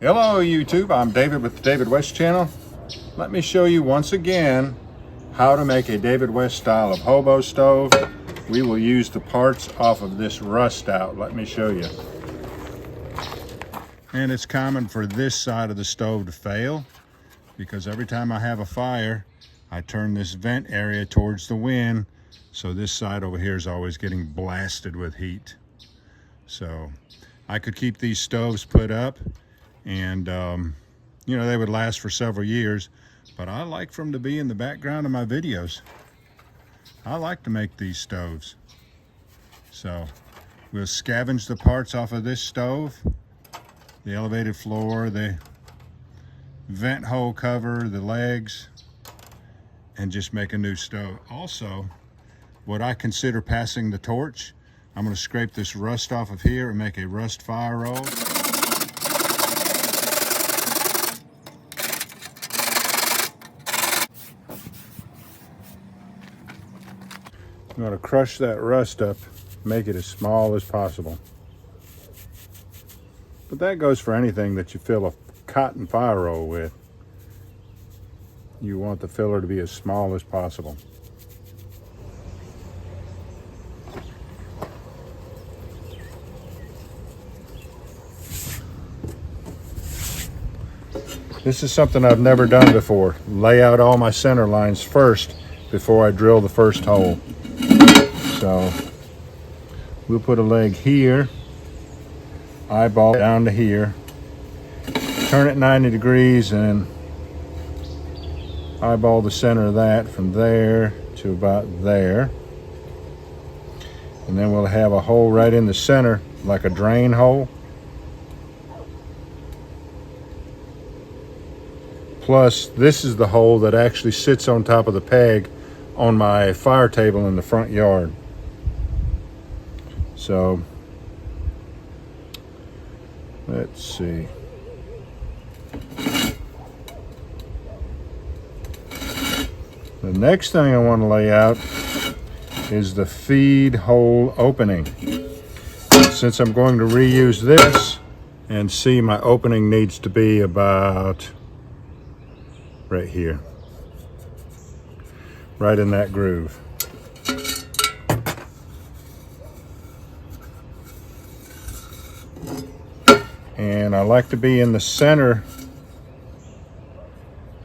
Hello YouTube, I'm David with the David West channel. Let me show you once again how to make a David West style of hobo stove. We will use the parts off of this rust out. Let me show you. And it's common for this side of the stove to fail because every time I have a fire, I turn this vent area towards the wind, so this side over here is always getting blasted with heat. So I could keep these stoves put up and you know, they would last for several years, but I like for them to be in the background of my videos. I like to make these stoves. So we'll scavenge the parts off of this stove, the elevated floor, the vent hole cover, the legs, and just make a new stove. Also, what I consider passing the torch, I'm going to scrape this rust off of here and make a rust fire roll. I'm going to crush that rust up, make it as small as possible. But that goes for anything that you fill a cotton fire roll with. You want the filler to be as small as possible. This is something I've never done before. Lay out all my center lines first before I drill the first hole. So we'll put a leg here, eyeball down to here, turn it 90 degrees and eyeball the center of that from there to about there. And then we'll have a hole right in the center like a drain hole. Plus, this is the hole that actually sits on top of the peg on my fire table in the front yard. So, let's see. The next thing I want to lay out is the feed hole opening. Since I'm going to reuse this, and see, my opening needs to be about right here, right in that groove. And I like to be in the center.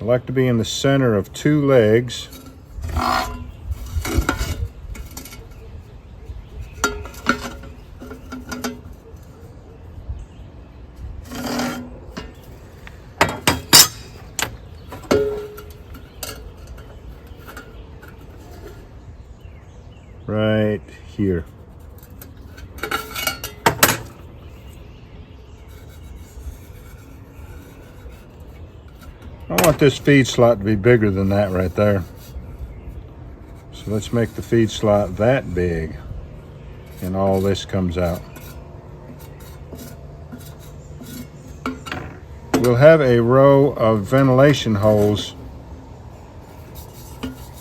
I like to be in the center of two legs. Right here. I want this feed slot to be bigger than that right there. So let's make the feed slot that big and all this comes out. We'll have a row of ventilation holes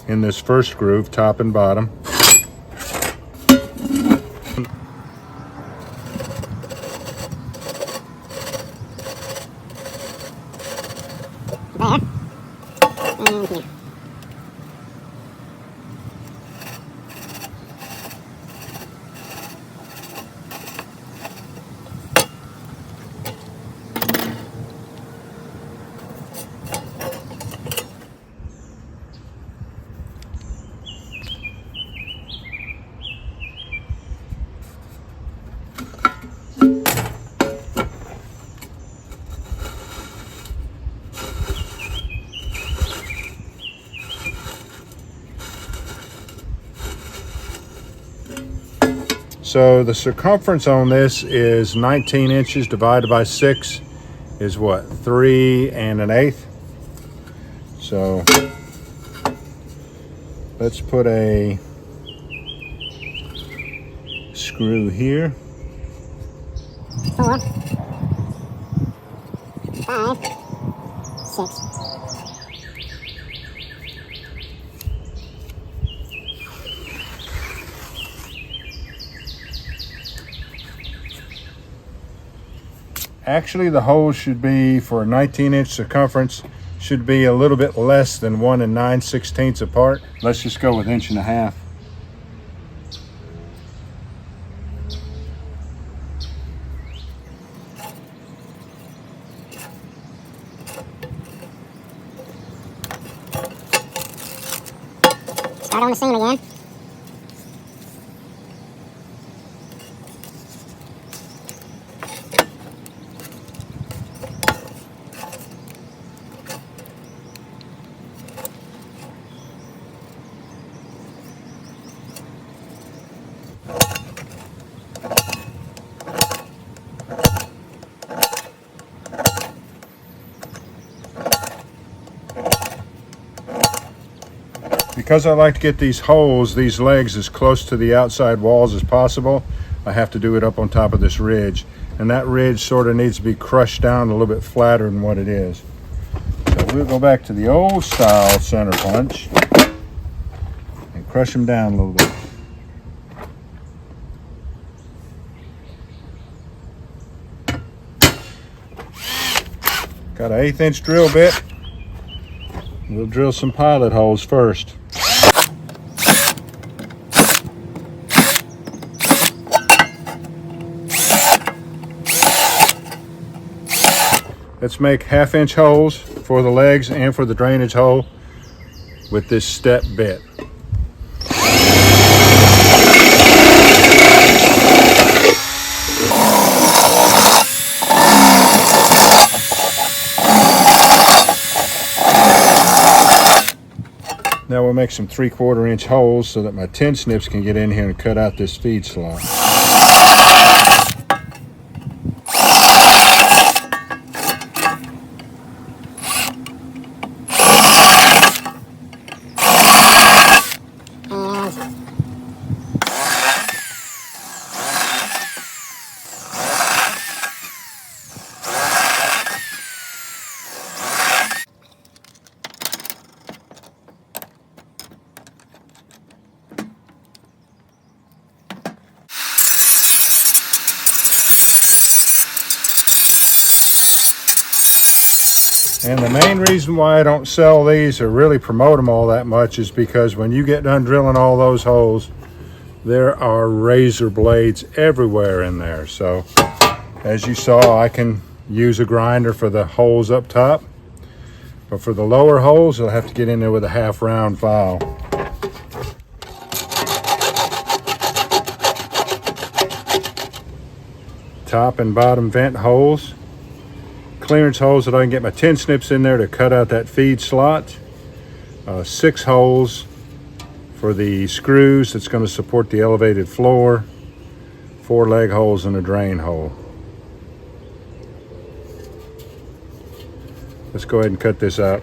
in this first groove, top and bottom. There. And here. So the circumference on this is 19 inches divided by 6 is what, 3 1/8. So let's put a screw here. 4, 5, 6. Actually, the holes should be, for a 19-inch circumference, should be a little bit less than 1 9/16 apart. Let's just go with 1.5 inches. Start on the seam again. Because I like to get these holes, these legs, as close to the outside walls as possible, I have to do it up on top of this ridge. And that ridge sort of needs to be crushed down a little bit flatter than what it is. So we'll go back to the old style center punch and crush them down a little bit. Got an 1/8 inch drill bit. We'll drill some pilot holes first. Let's make 1/2 inch holes for the legs and for the drainage hole with this step bit. Now we'll make some 3/4 inch holes so that my tin snips can get in here and cut out this feed slot. And the main reason why I don't sell these or really promote them all that much is because when you get done drilling all those holes, there are razor blades everywhere in there. So as you saw, I can use a grinder for the holes up top, but for the lower holes, I'll have to get in there with a 1/2 round file. Top and bottom vent holes. Clearance holes that I can get my tin snips in there to cut out that feed slot. 6 holes for the screws that's going to support the elevated floor. 4 leg holes and a drain hole. Let's go ahead and cut this out.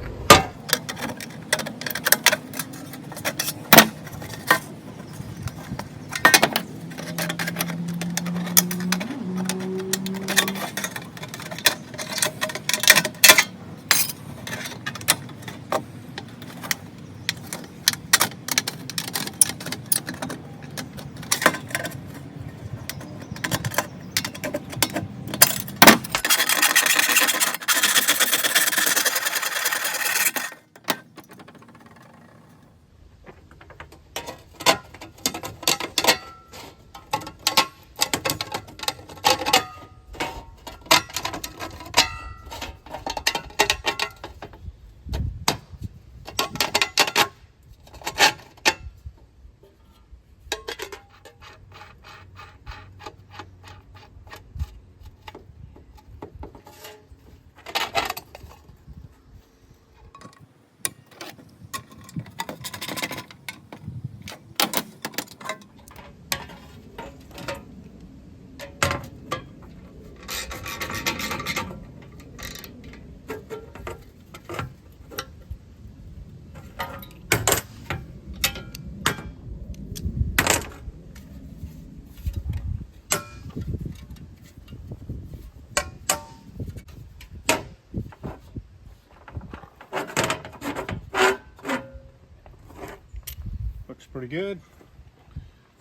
Looks pretty good.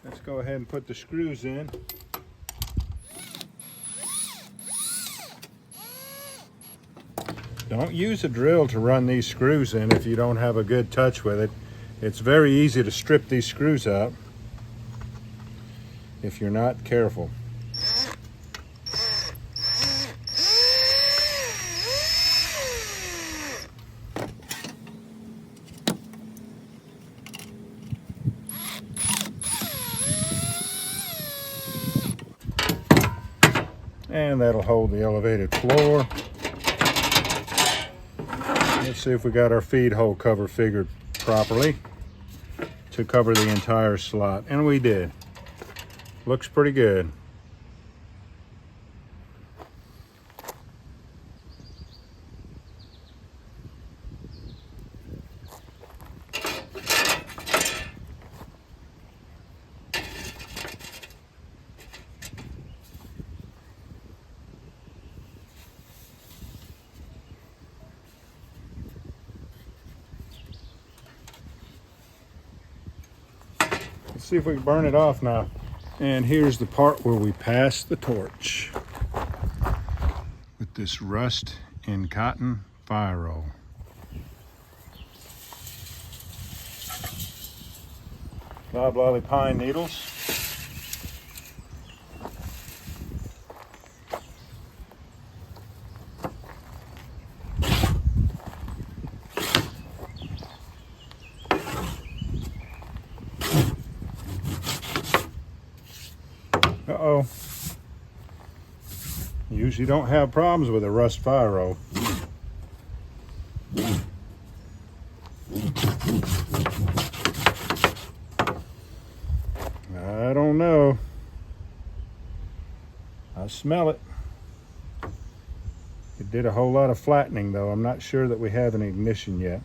Let's go ahead and put the screws in. Don't use a drill to run these screws in if you don't have a good touch with it. It's very easy to strip these screws out if you're not careful. And that'll hold the elevated floor. Let's see if we got our feed hole cover figured properly to cover the entire slot. And we did. Looks pretty good. Let's see if we can burn it off now. And here's the part where we pass the torch with this rust in cotton fire roll. Loblolly pine needles. Uh-oh. Usually don't have problems with a rust fire roll. I don't know. I smell it. It did a whole lot of flattening though. I'm not sure that we have an ignition yet.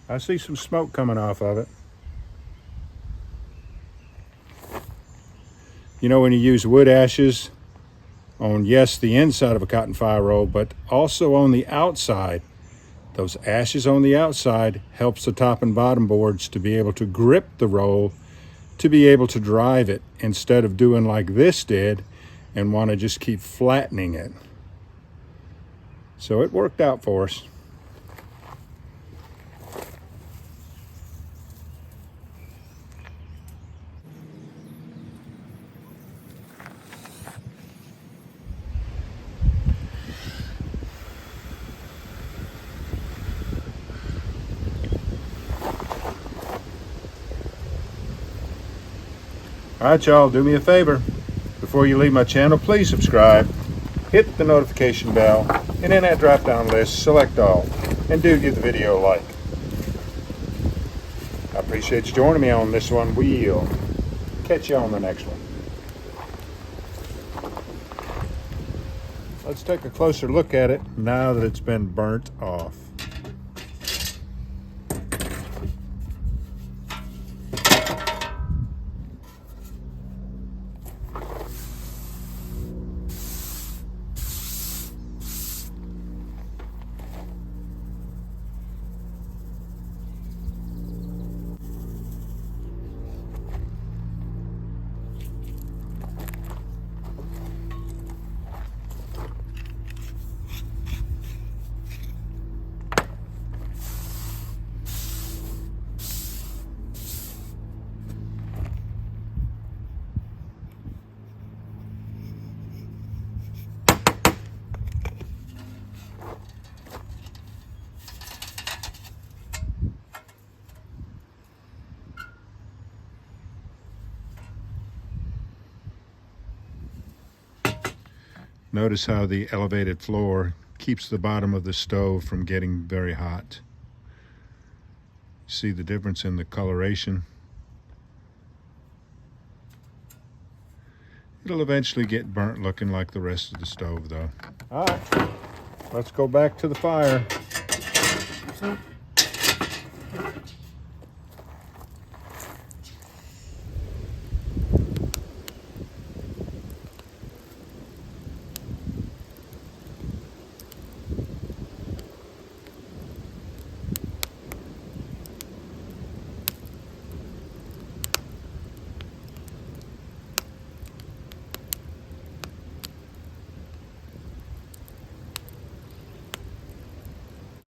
I see some smoke coming off of it. You know, when you use wood ashes on, yes, the inside of a cotton fire roll, but also on the outside, those ashes on the outside helps the top and bottom boards to be able to grip the roll, to be able to drive it, instead of doing like this did and want to just keep flattening it. So it worked out for us. All right, y'all, do me a favor. Before you leave my channel, please subscribe, hit the notification bell, and in that drop-down list, select all, and do give the video a like. I appreciate you joining me on this one. We'll catch you on the next one. Let's take a closer look at it now that it's been burnt off. Notice how the elevated floor keeps the bottom of the stove from getting very hot. See the difference in the coloration? It'll eventually get burnt looking like the rest of the stove though. All right, let's go back to the fire.